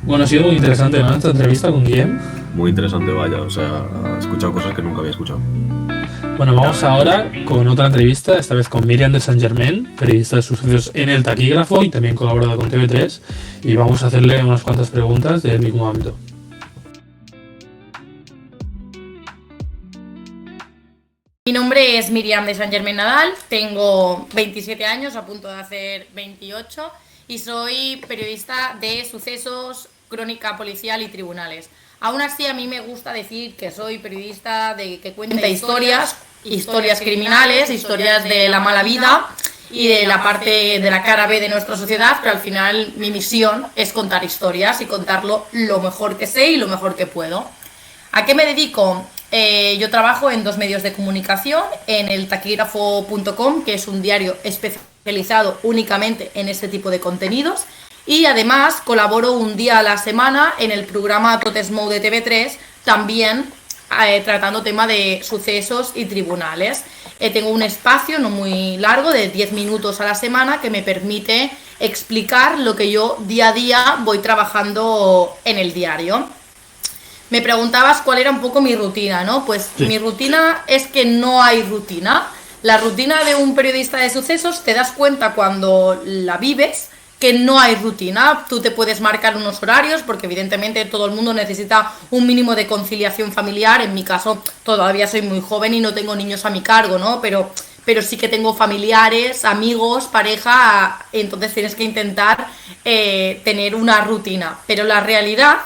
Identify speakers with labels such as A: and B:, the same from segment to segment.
A: Bueno, ha sido muy interesante, ¿no? Esta entrevista con Guillem.
B: Muy interesante, vaya, o sea, he escuchado cosas que nunca había escuchado.
A: Bueno, vamos ahora con otra entrevista, esta vez con Miriam de Saint Germain, periodista de sucesos en El Taquígrafo y también colaborada con TV3, y vamos a hacerle unas cuantas preguntas del mismo ámbito.
C: Mi nombre es Miriam de Saint Germain Nadal, tengo 27 años, a punto de hacer 28, y soy periodista de sucesos, crónica policial y tribunales. Aún así, a mí me gusta decir que soy periodista que cuenta historias criminales, historias de la mala vida y de la parte de la cara B de nuestra sociedad, pero al final mi misión es contar historias y contarlo lo mejor que sé y lo mejor que puedo. ¿A qué me dedico? Yo trabajo en 2 medios de comunicación, en el taquígrafo.com, que es un diario especializado únicamente en este tipo de contenidos, y además colaboro un día a la semana en el programa Tot es Mou de TV3, también tratando tema de sucesos y tribunales. Tengo un espacio no muy largo de 10 minutos a la semana que me permite explicar lo que yo día a día voy trabajando en el diario. Me preguntabas cuál era un poco mi rutina, ¿no? Pues sí. Mi rutina es que no hay rutina. La rutina de un periodista de sucesos te das cuenta cuando la vives que no hay rutina. Tú te puedes marcar unos horarios porque evidentemente todo el mundo necesita un mínimo de conciliación familiar. En mi caso todavía soy muy joven y no tengo niños a mi cargo, ¿no? Pero sí que tengo familiares, amigos, pareja, entonces tienes que intentar tener una rutina. Pero la realidad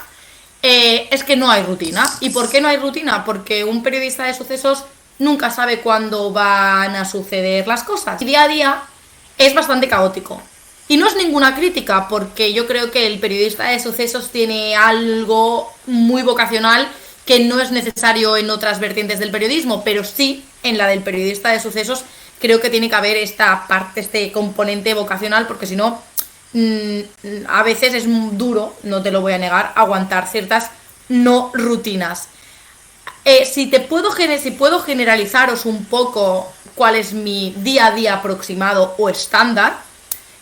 C: es que no hay rutina. ¿Y por qué no hay rutina? Porque un periodista de sucesos nunca sabe cuándo van a suceder las cosas. Y día a día es bastante caótico. Y no es ninguna crítica, porque yo creo que el periodista de sucesos tiene algo muy vocacional que no es necesario en otras vertientes del periodismo, pero sí en la del periodista de sucesos creo que tiene que haber esta parte, este componente vocacional, porque si no, a veces es duro, no te lo voy a negar, aguantar ciertas no rutinas. Si puedo generalizaros un poco cuál es mi día a día aproximado o estándar,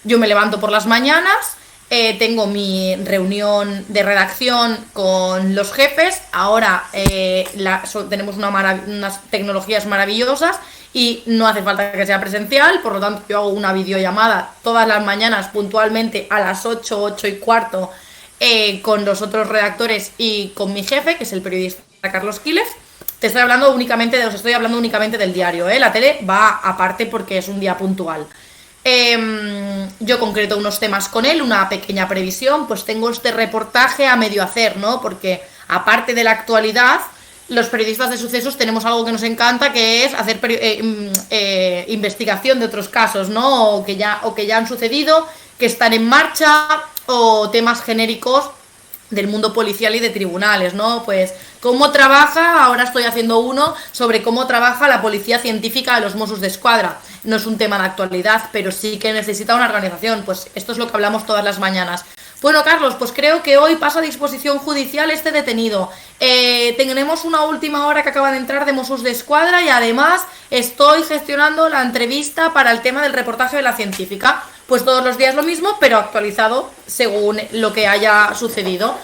C: yo me levanto por las mañanas, tengo mi reunión de redacción con los jefes. Ahora tenemos unas tecnologías maravillosas y no hace falta que sea presencial, por lo tanto yo hago una videollamada todas las mañanas puntualmente a las 8, 8 y cuarto con los otros redactores y con mi jefe, que es el periodista Carlos Quiles. Os estoy hablando únicamente del diario, la tele va aparte porque es un día puntual. Yo concreto unos temas con él, una pequeña previsión, pues tengo este reportaje a medio hacer, ¿no? Porque aparte de la actualidad, los periodistas de sucesos tenemos algo que nos encanta, que es hacer investigación de otros casos, ¿no? O que ya han sucedido, que están en marcha, o temas genéricos del mundo policial y de tribunales, ¿no? Pues cómo trabaja, ahora estoy haciendo uno sobre cómo trabaja la policía científica de los Mossos d'Esquadra. No es un tema de actualidad, pero sí que necesita una organización. Pues esto es lo que hablamos todas las mañanas. Bueno, Carlos, pues creo que hoy pasa a disposición judicial este detenido. Tenemos una última hora que acaba de entrar de Mossos d'Esquadra y además estoy gestionando la entrevista para el tema del reportaje de la científica. Pues todos los días lo mismo, pero actualizado según lo que haya sucedido.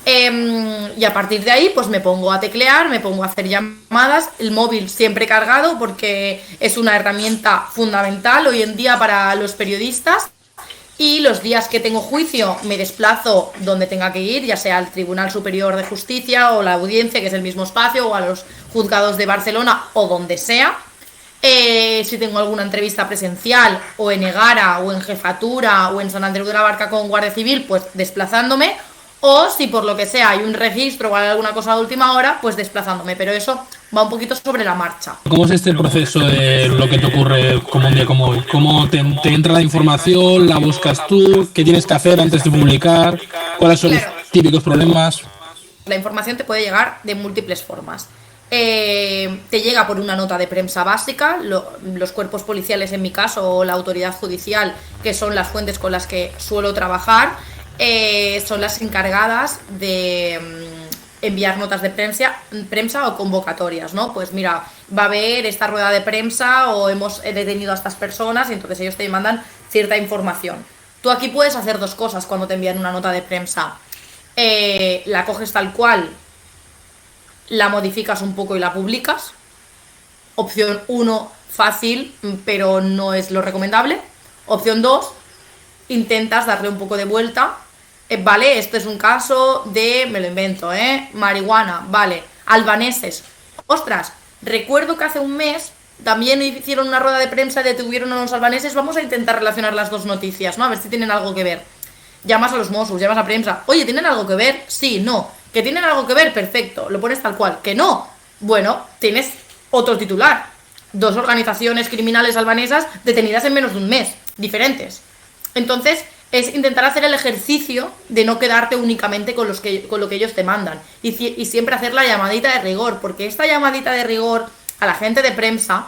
C: Y a partir de ahí pues me pongo a teclear, me pongo a hacer llamadas, el móvil siempre cargado porque es una herramienta fundamental hoy en día para los periodistas. Y los días que tengo juicio me desplazo donde tenga que ir, ya sea al Tribunal Superior de Justicia o la Audiencia, que es el mismo espacio, o a los juzgados de Barcelona o donde sea. Si tengo alguna entrevista presencial o en Egara o en Jefatura o en San Andreu de la Barca con Guardia Civil, pues desplazándome. O si por lo que sea hay un registro o hay alguna cosa de última hora, pues desplazándome. Pero eso va un poquito sobre la marcha.
A: ¿Cómo es este proceso de lo que te ocurre como un día como hoy? ¿Cómo te entra la información? ¿La buscas tú? ¿Qué tienes que hacer antes de publicar? ¿Cuáles son los típicos problemas?
C: La información te puede llegar de múltiples formas. Te llega por una nota de prensa básica, los cuerpos policiales en mi caso o la autoridad judicial, que son las fuentes con las que suelo trabajar, son las encargadas de enviar notas de prensa o convocatorias, ¿no? Pues mira, va a haber esta rueda de prensa o hemos detenido a estas personas y entonces ellos te mandan cierta información. Tú aquí puedes hacer dos cosas cuando te envían una nota de prensa. la coges tal cual, la modificas un poco y la publicas. Opción 1, fácil, pero no es lo recomendable. Opción 2, intentas darle un poco de vuelta. Vale, esto es un caso de, me lo invento, marihuana, vale, albaneses. Ostras, recuerdo que hace un mes también hicieron una rueda de prensa y detuvieron a los albaneses. Vamos a intentar relacionar las dos noticias, ¿no? A ver si tienen algo que ver. Llamas a los Mossos, llamas a prensa. Oye, ¿tienen algo que ver? Sí, no. ¿Que tienen algo que ver? Perfecto, lo pones tal cual. ¿Que no? Bueno, tienes otro titular. 2 organizaciones criminales albanesas detenidas en menos de un mes, diferentes. Entonces, es intentar hacer el ejercicio de no quedarte únicamente con lo que ellos te mandan. Y siempre hacer la llamadita de rigor, porque esta llamadita de rigor a la gente de prensa,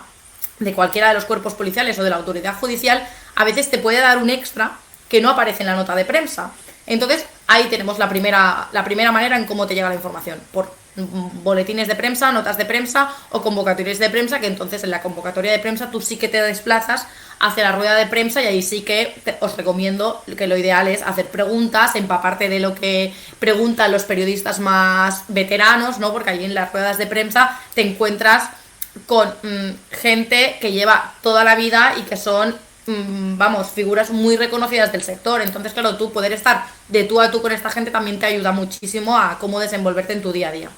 C: de cualquiera de los cuerpos policiales o de la autoridad judicial, a veces te puede dar un extra que no aparece en la nota de prensa. Entonces, ahí tenemos la primera manera en cómo te llega la información, por boletines de prensa, notas de prensa o convocatorias de prensa, que entonces en la convocatoria de prensa tú sí que te desplazas hacia la rueda de prensa y ahí sí que os recomiendo que lo ideal es hacer preguntas, empaparte de lo que preguntan los periodistas más veteranos, ¿no? Porque allí en las ruedas de prensa te encuentras con gente que lleva toda la vida y que son figuras muy reconocidas del sector. Entonces, claro, tú poder estar de tú a tú con esta gente también te ayuda muchísimo a cómo desenvolverte en tu día a día.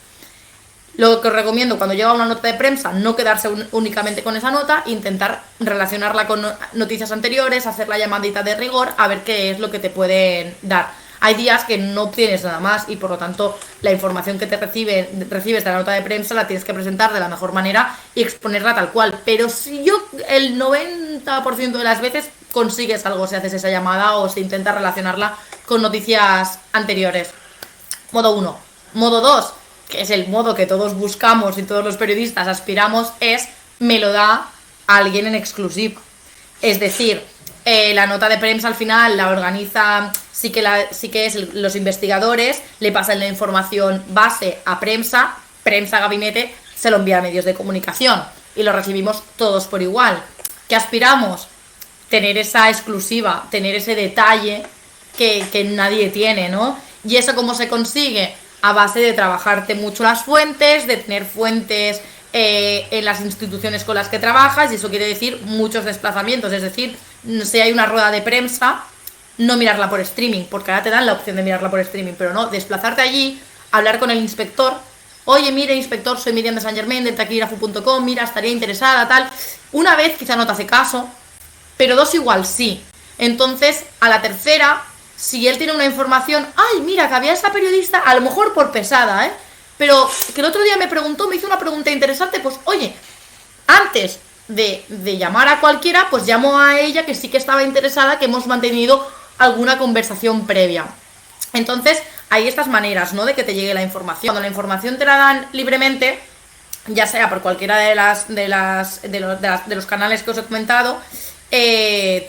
C: Lo que os recomiendo cuando llega una nota de prensa, no quedarse únicamente con esa nota, intentar relacionarla con noticias anteriores, hacer la llamadita de rigor, a ver qué es lo que te pueden dar. Hay días que no obtienes nada más y por lo tanto la información que recibes de la nota de prensa la tienes que presentar de la mejor manera y exponerla tal cual. Pero si el 90% de las veces consigues algo si haces esa llamada o si intentas relacionarla con noticias anteriores. Modo 1. Modo 2, que es el modo que todos buscamos y todos los periodistas aspiramos, es me lo da alguien en exclusiva. Es decir, la nota de prensa al final la organiza, sí que es los investigadores, le pasan la información base a prensa, gabinete, se lo envía a medios de comunicación y lo recibimos todos por igual. ¿Qué aspiramos? Tener esa exclusiva, tener ese detalle que nadie tiene, ¿no? ¿Y eso cómo se consigue? A base de trabajarte mucho las fuentes, de tener fuentes en las instituciones con las que trabajas, y eso quiere decir muchos desplazamientos. Es decir, si hay una rueda de prensa, no mirarla por streaming, porque ahora te dan la opción de mirarla por streaming, pero no, desplazarte allí, hablar con el inspector. Oye, mire, inspector, soy Miriam de Saint Germain, del taquígrafo.com, mira, estaría interesada, tal. Una vez quizá no te hace caso, pero 2 igual sí. Entonces, a la tercera, si él tiene una información, ay, mira, que había esa periodista, a lo mejor por pesada, pero que el otro día me hizo una pregunta interesante, pues oye, antes de llamar a cualquiera, pues llamo a ella que sí que estaba interesada, que hemos mantenido alguna conversación previa. Entonces, hay estas maneras, ¿no?, de que te llegue la información. Cuando la información te la dan libremente, ya sea por cualquiera de los canales que os he comentado,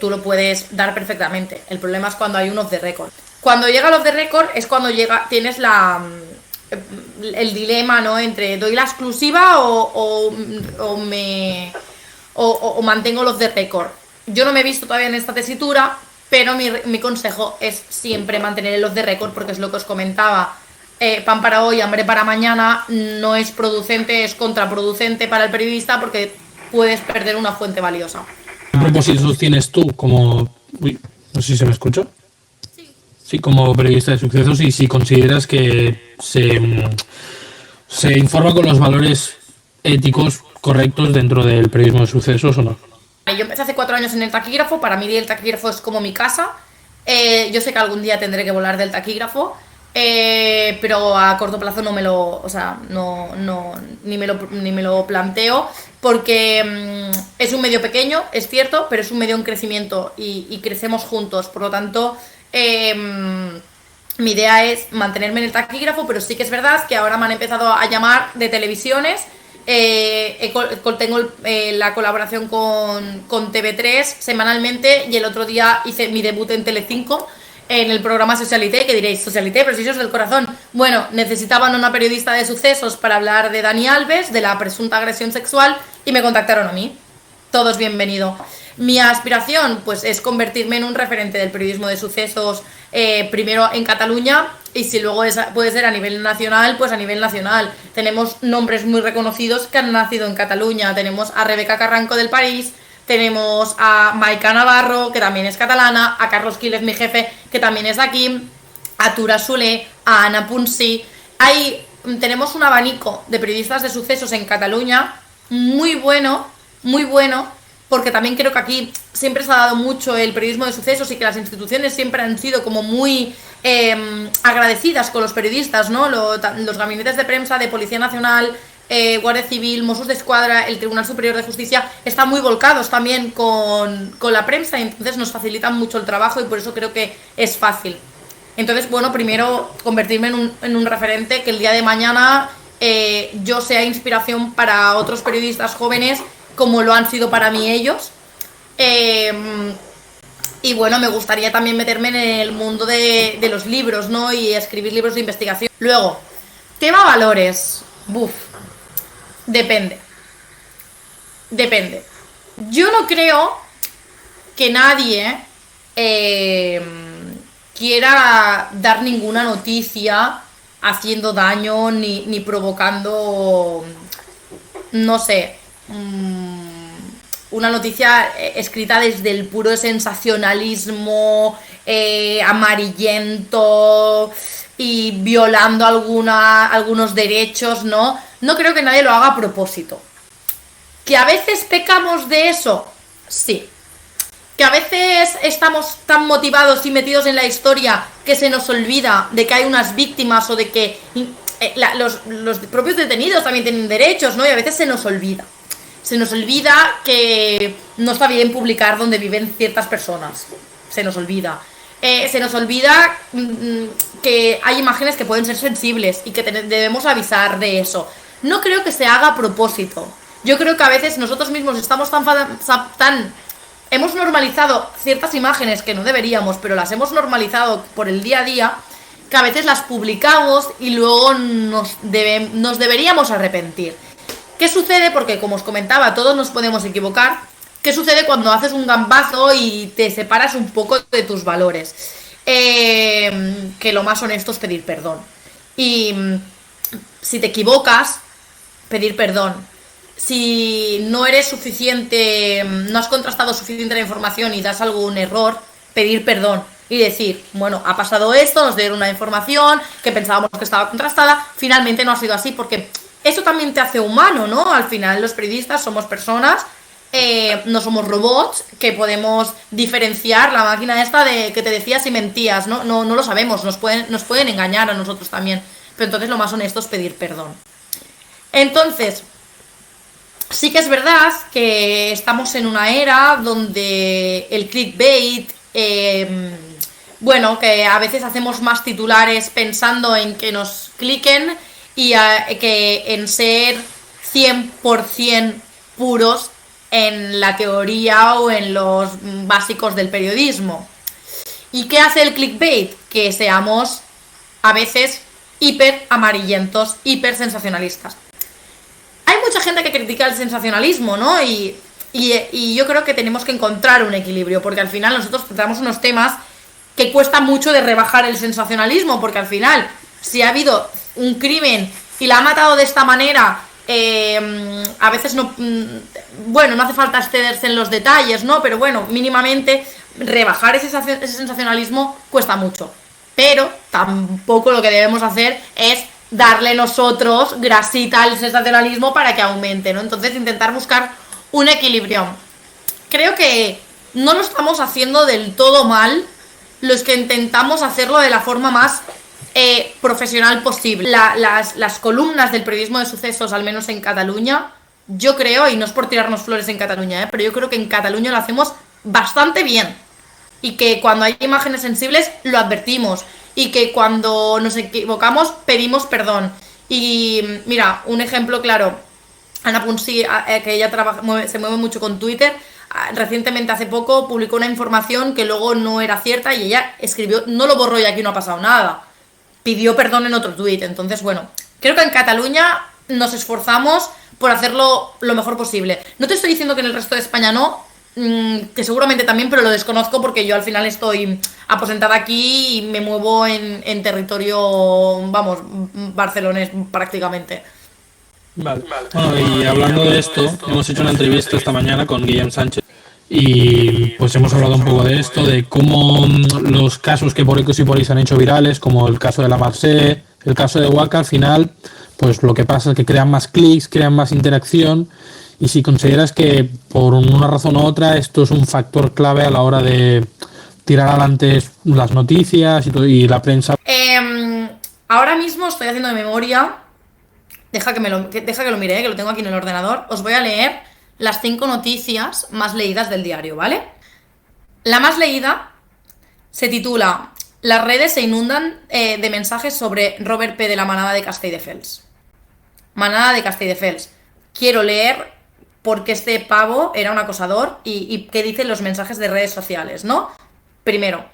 C: tú lo puedes dar perfectamente. El problema es cuando hay un off the record. Cuando llega el off the record es cuando tienes el dilema, ¿no?, entre doy la exclusiva o mantengo el off the record. Yo no me he visto todavía en esta tesitura, pero mi consejo es siempre mantener el off the record, porque es lo que os comentaba. Pan para hoy, hambre para mañana, no es producente, es contraproducente para el periodista, porque puedes perder una fuente valiosa.
A: ¿Qué propósitos tienes tú como... Uy, no sé si se me escucha. Sí, como periodista de sucesos, y si consideras que se informa con los valores éticos correctos dentro del periodismo de sucesos o no.
C: Yo empecé hace 4 años en el taquígrafo. Para mí el taquígrafo es como mi casa. Yo sé que algún día tendré que volar del taquígrafo, pero a corto plazo no me lo, o sea, ni me lo planteo, porque es un medio pequeño, es cierto, pero es un medio en crecimiento y crecemos juntos. Por lo tanto, mi idea es mantenerme en el taquígrafo, pero sí que es verdad que ahora me han empezado a llamar de televisiones. Tengo la colaboración con TV3 semanalmente, y el otro día hice mi debut en Telecinco en el programa Socialité, que diréis, Socialité, pero si eso es del corazón. Bueno, necesitaban una periodista de sucesos para hablar de Dani Alves, de la presunta agresión sexual, y me contactaron a mí. Todos bienvenido. Mi aspiración, pues, es convertirme en un referente del periodismo de sucesos, primero en Cataluña Y si luego puede ser a nivel nacional, pues a nivel nacional. Tenemos nombres muy reconocidos que han nacido en Cataluña. Tenemos a Rebeca Carranco del París, tenemos a Maika Navarro, que también es catalana, a Carlos Quílez, mi jefe, que también es de aquí, a Tura Soler, a Ana Punsi. Tenemos un abanico de periodistas de sucesos en Cataluña muy bueno, porque también creo que aquí siempre se ha dado mucho el periodismo de sucesos y que las instituciones siempre han sido como muy agradecidas con los periodistas, ¿no? Los gabinetes de prensa de Policía Nacional, Guardia Civil, Mossos d'Esquadra, el Tribunal Superior de Justicia están muy volcados también con la prensa, y entonces nos facilitan mucho el trabajo y por eso creo que es fácil. Entonces, bueno, primero convertirme en un referente, que el día de mañana yo sea inspiración para otros periodistas jóvenes como lo han sido para mí ellos. Y bueno, me gustaría también meterme en el mundo de los libros, ¿no? Y escribir libros de investigación. Luego, tema valores. Depende. Yo no creo que nadie quiera dar ninguna noticia haciendo daño ni provocando, no sé, una noticia escrita desde el puro sensacionalismo amarillento y violando algunos derechos, ¿no? No creo que nadie lo haga a propósito. ¿Que a veces pecamos de eso? Sí. Que a veces estamos tan motivados y metidos en la historia que se nos olvida de que hay unas víctimas o de que los propios detenidos también tienen derechos, ¿no? Y a veces se nos olvida. Se nos olvida que no está bien publicar donde viven ciertas personas. Se nos olvida. Se nos olvida que hay imágenes que pueden ser sensibles y que debemos avisar de eso. No creo que se haga a propósito. Yo creo que a veces nosotros mismos estamos tan hemos normalizado ciertas imágenes que no deberíamos, pero las hemos normalizado por el día a día, que a veces las publicamos y luego nos deberíamos arrepentir. ¿Qué sucede? Porque, como os comentaba, todos nos podemos equivocar. ¿Qué sucede cuando haces un gambazo y te separas un poco de tus valores? Que lo más honesto es pedir perdón. Y si te equivocas, pedir perdón. Si no eres suficiente, no has contrastado suficiente la información y das algún error, pedir perdón y decir, bueno, ha pasado esto, nos dieron una información que pensábamos que estaba contrastada, finalmente no ha sido así, porque eso también te hace humano, ¿no? Al final los periodistas somos personas, no somos robots que podemos diferenciar la máquina esta de que te decía si mentías, ¿no? No lo sabemos, nos pueden engañar a nosotros también, pero entonces lo más honesto es pedir perdón. Entonces, sí que es verdad que estamos en una era donde el clickbait, bueno, que a veces hacemos más titulares pensando en que nos cliquen y que en ser 100% puros en la teoría o en los básicos del periodismo. ¿Y qué hace el clickbait? Que seamos a veces hiper amarillentos, hiper sensacionalistas. Hay mucha gente que critica el sensacionalismo, ¿no? Y yo creo que tenemos que encontrar un equilibrio, porque al final nosotros tratamos unos temas que cuesta mucho de rebajar el sensacionalismo, porque al final, si ha habido un crimen y la ha matado de esta manera, a veces no... Bueno, no hace falta excederse en los detalles, ¿no? Pero bueno, mínimamente rebajar ese sensacionalismo cuesta mucho. Pero tampoco lo que debemos hacer es darle nosotros grasita al sensacionalismo para que aumente, ¿no? Entonces intentar buscar un equilibrio. Creo que no lo estamos haciendo del todo mal los que intentamos hacerlo de la forma más profesional posible. Las columnas del periodismo de sucesos, al menos en Cataluña, yo creo, y no es por tirarnos flores en Cataluña, pero yo creo que en Cataluña lo hacemos bastante bien. Y que cuando hay imágenes sensibles lo advertimos. Y que cuando nos equivocamos pedimos perdón. Y mira, un ejemplo claro, Ana Punsi, que ella se mueve mucho con Twitter, recientemente, hace poco, publicó una información que luego no era cierta y ella escribió, no lo borró y aquí no ha pasado nada, pidió perdón en otro tuit. Entonces, bueno, creo que en Cataluña nos esforzamos por hacerlo lo mejor posible. No te estoy diciendo que en el resto de España no, que seguramente también, pero lo desconozco porque yo al final estoy aposentada aquí y me muevo en territorio, vamos, barcelonés prácticamente.
A: Vale. Bueno, y hablando de esto, hemos hecho una entrevista esta mañana con Guillem Sánchez y pues hemos hablado un poco de esto, de cómo los casos que por X y por Y se han hecho virales, como el caso de la Marseille, el caso de Waka, al final, pues lo que pasa es que crean más clics, crean más interacción, y si consideras que por una razón u otra esto es un factor clave a la hora de tirar adelante las noticias y la prensa.
C: Ahora mismo estoy haciendo de memoria. Deja que lo mire, que lo tengo aquí en el ordenador. Os voy a leer las 5 noticias más leídas del diario, ¿vale? La más leída se titula: las redes se inundan de mensajes sobre Robert P. de la Manada de Castelldefels. Manada de Castelldefels. Quiero leer porque este pavo era un acosador y qué dicen los mensajes de redes sociales, ¿no? Primero.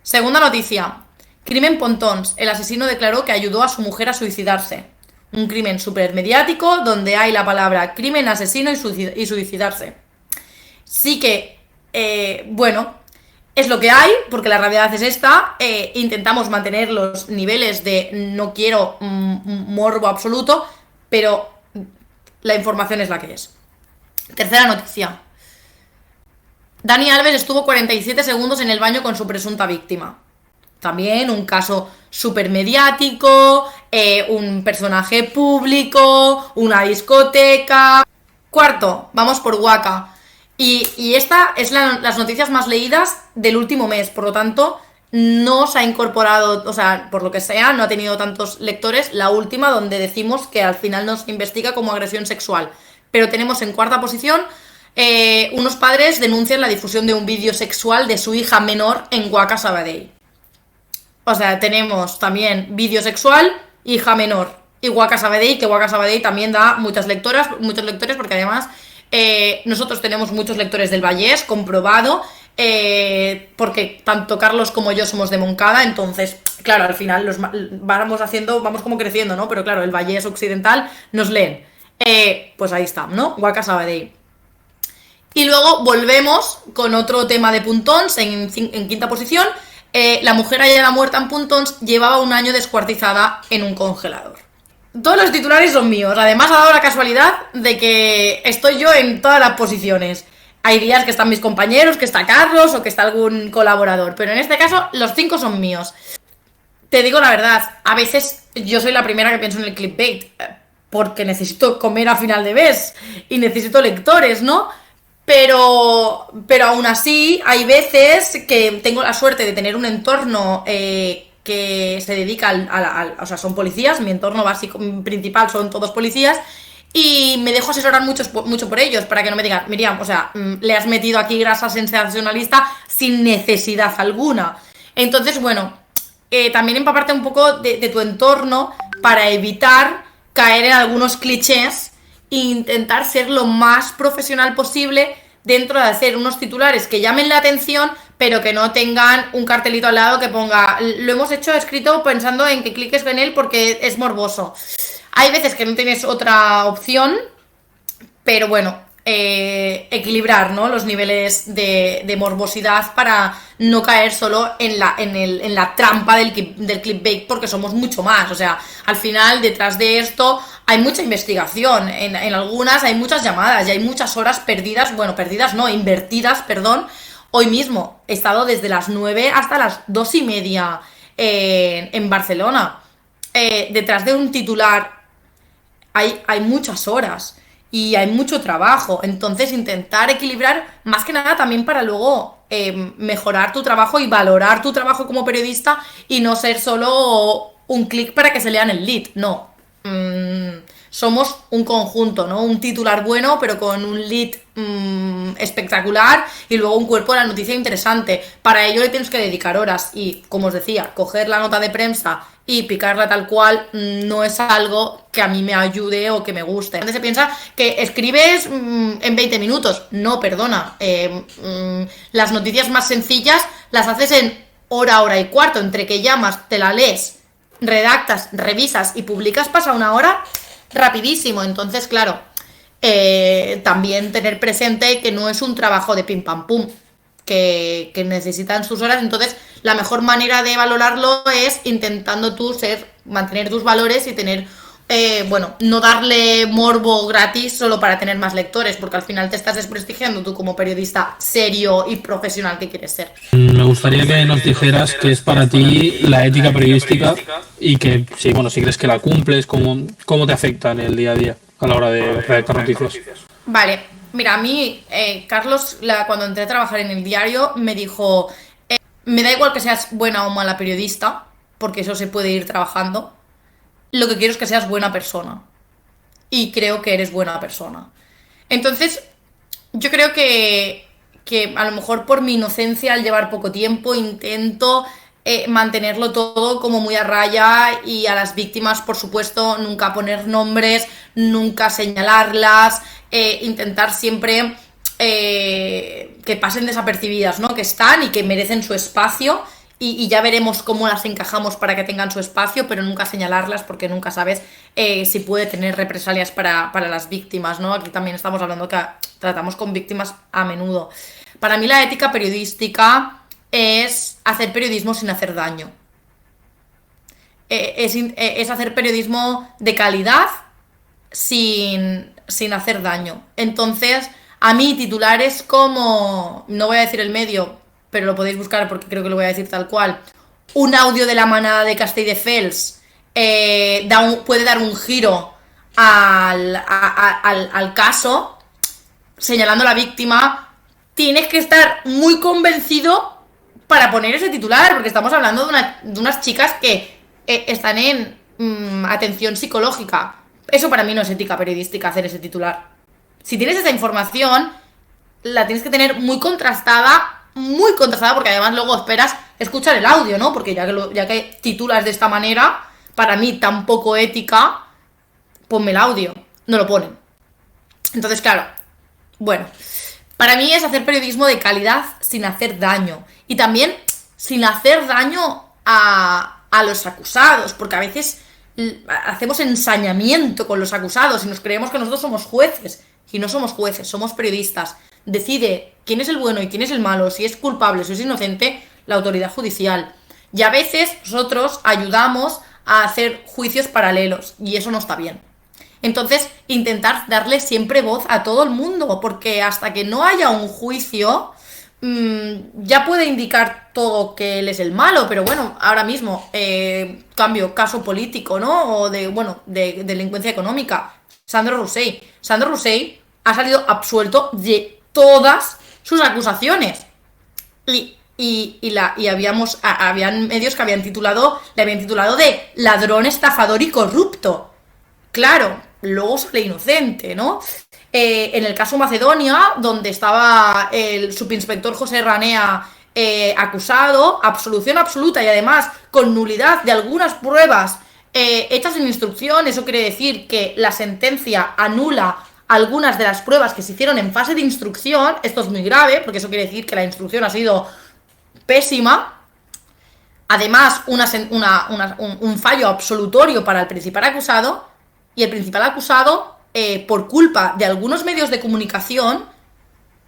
C: Segunda noticia. Crimen Pontons. El asesino declaró que ayudó a su mujer a suicidarse. Un crimen súper mediático donde hay la palabra crimen, asesino y suicidarse. Sí que, bueno, es lo que hay, porque la realidad es esta. Intentamos mantener los niveles de no quiero morbo absoluto, pero la información es la que es. Tercera noticia. Dani Alves estuvo 47 segundos en el baño con su presunta víctima. También un caso súper mediático, un personaje público, una discoteca. Cuarto, vamos por Waka. Y esta es las noticias más leídas del último mes, por lo tanto, no se ha incorporado, o sea, por lo que sea, no ha tenido tantos lectores la última, donde decimos que al final nos investiga como agresión sexual. Pero tenemos en cuarta posición, unos padres denuncian la difusión de un vídeo sexual de su hija menor en Waka Sabadell. O sea, tenemos también vídeo sexual, hija menor y Waka Sabadell, que Waka Sabadell también da muchos lectores, porque además nosotros tenemos muchos lectores del Vallès, comprobado, porque tanto Carlos como yo somos de Montcada, entonces, claro, al final vamos como creciendo, ¿no? Pero claro, el Vallès occidental nos leen. Pues ahí está, ¿no? Waka Sabadell. Y luego volvemos con otro tema de Pontons en quinta posición. La mujer hallada muerta en Pontons llevaba un año descuartizada en un congelador. Todos los titulares son míos. Además, ha dado la casualidad de que estoy yo en todas las posiciones. Hay días que están mis compañeros, que está Carlos o que está algún colaborador, pero en este caso los 5 son míos. Te digo la verdad, a veces yo soy la primera que pienso en el clickbait, porque necesito comer a final de mes y necesito lectores, ¿no? Pero aún así hay veces que tengo la suerte de tener un entorno que se dedica o sea, son policías, mi entorno básico principal son todos policías, y me dejo asesorar mucho por ellos, para que no me digan, Miriam, o sea, le has metido aquí grasa sensacionalista sin necesidad alguna. Entonces, bueno, también empaparte un poco de tu entorno para evitar caer en algunos clichés e intentar ser lo más profesional posible dentro de hacer unos titulares que llamen la atención, pero que no tengan un cartelito al lado que ponga lo hemos escrito pensando en que cliques en él porque es morboso. Hay veces que no tienes otra opción, pero bueno, equilibrar, ¿no?, los niveles de morbosidad para no caer solo en la trampa del clickbait, porque somos mucho más. O sea, al final detrás de esto hay mucha investigación, en algunas hay muchas llamadas y hay muchas horas perdidas, invertidas, perdón. Hoy mismo he estado desde las 9 hasta las 2:30 en Barcelona. Detrás de un titular hay muchas horas y hay mucho trabajo, entonces intentar equilibrar más que nada también para luego mejorar tu trabajo y valorar tu trabajo como periodista y no ser solo un clic para que se lean el lead, no. Somos un conjunto, ¿no? Un titular bueno, pero con un lead espectacular y luego un cuerpo de la noticia interesante. Para ello le tienes que dedicar horas y, como os decía, coger la nota de prensa y picarla tal cual no es algo que a mí me ayude o que me guste. Antes se piensa que escribes en 20 minutos. No, perdona. Las noticias más sencillas las haces en hora y cuarto. Entre que llamas, te la lees, redactas, revisas y publicas, pasa una hora rapidísimo. Entonces, claro, también tener presente que no es un trabajo de pim pam pum, que necesitan sus horas. Entonces, la mejor manera de valorarlo es intentando tú mantener tus valores y tener, bueno, no darle morbo gratis solo para tener más lectores, porque al final te estás desprestigiando tú como periodista serio y profesional que quieres ser.
A: Me gustaría que nos dijeras qué es para ti la ética periodística y que, sí, bueno, si crees que la cumples, cómo te afecta en el día a día a la hora de redactar noticias.
C: Vale, mira, a mí, Carlos, cuando entré a trabajar en el diario, me dijo, me da igual que seas buena o mala periodista, porque eso se puede ir trabajando, lo que quiero es que seas buena persona. Y creo que eres buena persona. Entonces, yo creo que a lo mejor por mi inocencia, al llevar poco tiempo, intento mantenerlo todo como muy a raya, y a las víctimas, por supuesto, nunca poner nombres, nunca señalarlas, intentar siempre que pasen desapercibidas, ¿no? Que están y que merecen su espacio, y ya veremos cómo las encajamos para que tengan su espacio, pero nunca señalarlas, porque nunca sabes si puede tener represalias para las víctimas, ¿no? Aquí también estamos hablando que tratamos con víctimas a menudo. Para mí la ética periodística es hacer periodismo sin hacer daño. Es hacer periodismo de calidad sin hacer daño. Entonces, a mí titulares como, no voy a decir el medio, pero lo podéis buscar porque creo que lo voy a decir tal cual, un audio de la manada de Castelldefels puede dar un giro al caso, señalando a la víctima. Tienes que estar muy convencido para poner ese titular, porque estamos hablando de unas chicas que están en atención psicológica. Eso para mí no es ética periodística, hacer ese titular. Si tienes esa información, la tienes que tener muy contrastada, porque además luego esperas escuchar el audio, ¿no? Porque ya que titulas de esta manera, para mí tan poco ética, ponme el audio. No lo ponen. Entonces, claro, bueno, para mí es hacer periodismo de calidad sin hacer daño. Y también sin hacer daño a los acusados, porque a veces hacemos ensañamiento con los acusados y nos creemos que nosotros somos jueces. Y no somos jueces, somos periodistas. Decide quién es el bueno y quién es el malo, si es culpable o si es inocente, la autoridad judicial. Y a veces nosotros ayudamos a hacer juicios paralelos, y eso no está bien. Entonces, intentar darle siempre voz a todo el mundo, porque hasta que no haya un juicio, ya puede indicar todo que él es el malo, pero bueno, ahora mismo, caso político, ¿no? O de delincuencia económica. Sandro Rossell ha salido absuelto de todas sus acusaciones. Habían medios que le habían titulado de ladrón, estafador y corrupto. Claro, luego sale inocente, ¿no? En el caso Macedonia, donde estaba el subinspector José Ranea acusado, absolución absoluta, y además con nulidad de algunas pruebas hechas en instrucción. Eso quiere decir que la sentencia anula algunas de las pruebas que se hicieron en fase de instrucción. Esto es muy grave, porque eso quiere decir que la instrucción ha sido pésima. Además, un fallo absolutorio para el principal acusado, y el principal acusado, por culpa de algunos medios de comunicación,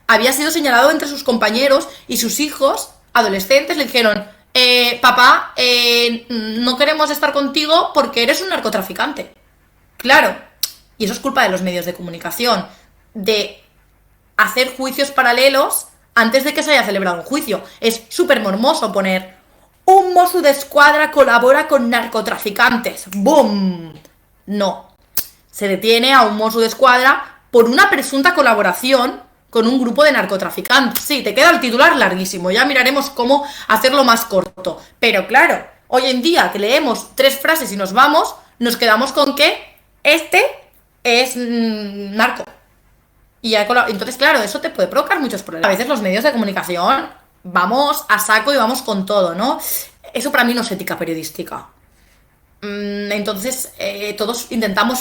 C: había sido señalado entre sus compañeros, y sus hijos adolescentes le dijeron: papá, no queremos estar contigo porque eres un narcotraficante. Claro, y eso es culpa de los medios de comunicación, de hacer juicios paralelos antes de que se haya celebrado un juicio. Es súper mormoso poner: un Mossos d'Esquadra colabora con narcotraficantes. ¡Bum! No. Se detiene a un Mossos d'Esquadra por una presunta colaboración con un grupo de narcotraficantes. Sí, te queda el titular larguísimo, ya miraremos cómo hacerlo más corto. Pero claro, hoy en día que leemos 3 frases y nos vamos, nos quedamos con que este es narco. Y entonces, claro, eso te puede provocar muchos problemas. A veces los medios de comunicación vamos a saco y vamos con todo, ¿no? Eso para mí no es ética periodística. Entonces, todos intentamos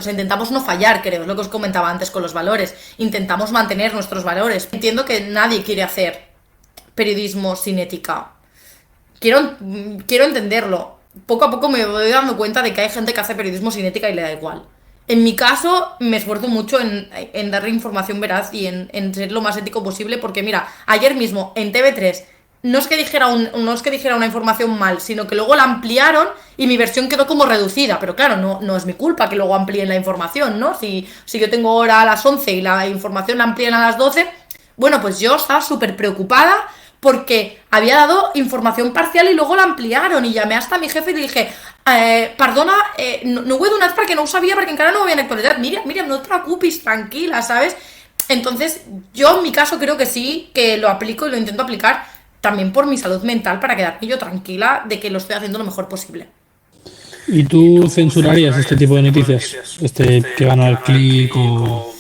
C: intentamos no fallar, creo, es lo que os comentaba antes con los valores. Intentamos mantener nuestros valores. Entiendo que nadie quiere hacer periodismo sin ética. Quiero entenderlo. Poco a poco me voy dando cuenta de que hay gente que hace periodismo sin ética y le da igual. En mi caso, me esfuerzo mucho en darle información veraz y en ser lo más ético posible, porque mira, ayer mismo en TV3 no es que dijera una información mal, sino que luego la ampliaron y mi versión quedó como reducida. Pero claro, no es mi culpa que luego amplíen la información, ¿no? Si yo tengo hora a las 11 y la información la amplían a las 12, bueno, pues yo estaba súper preocupada porque había dado información parcial y luego la ampliaron, y llamé hasta a mi jefe y le dije, perdona, no ho he donat perquè no ho sabia, perquè encara no ho havien actualitzat. Mira, no te preocupes, tranquila, ¿sabes? Entonces, yo en mi caso creo que sí, que lo aplico y lo intento aplicar también por mi salud mental, para quedarme yo tranquila de que lo estoy haciendo lo mejor posible.
A: ¿Y tú censurarías este tipo de noticias? Que van al clic o...?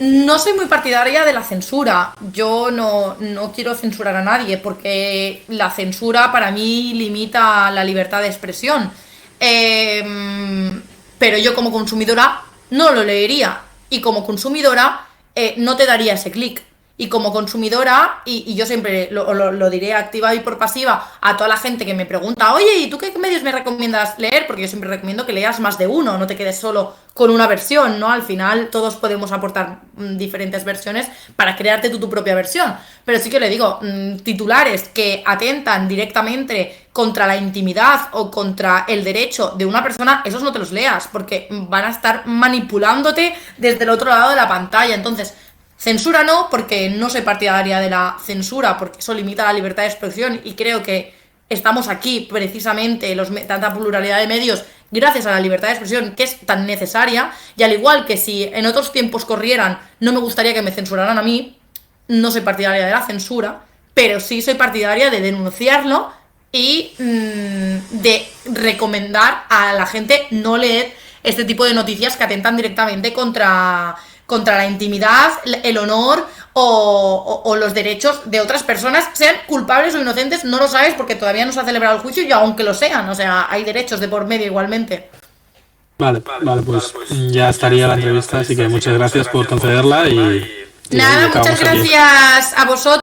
C: No soy muy partidaria de la censura. Yo no quiero censurar a nadie, porque la censura para mí limita la libertad de expresión. Pero yo como consumidora no lo leería. Y como consumidora no te daría ese clic. Y como consumidora, y yo siempre lo diré activa y por pasiva a toda la gente que me pregunta, oye, ¿y tú qué medios me recomiendas leer? Porque yo siempre recomiendo que leas más de uno, no te quedes solo con una versión, ¿no? Al final todos podemos aportar diferentes versiones para crearte tú tu propia versión. Pero sí que le digo, titulares que atentan directamente contra la intimidad o contra el derecho de una persona, esos no te los leas, porque van a estar manipulándote desde el otro lado de la pantalla. Entonces, censura no, porque no soy partidaria de la censura, porque eso limita la libertad de expresión, y creo que estamos aquí precisamente, tanta pluralidad de medios, gracias a la libertad de expresión, que es tan necesaria. Y al igual que si en otros tiempos corrieran, no me gustaría que me censuraran a mí, no soy partidaria de la censura, pero sí soy partidaria de denunciarlo y de recomendar a la gente no leer este tipo de noticias que atentan directamente contra la intimidad, el honor o los derechos de otras personas, sean culpables o inocentes. No lo sabes porque todavía no se ha celebrado el juicio, y aunque lo sean, o sea, hay derechos de por medio igualmente.
A: Vale, pues ya estaría la entrevista, así que muchas gracias por concederla y
C: nada, muchas gracias a vosotros.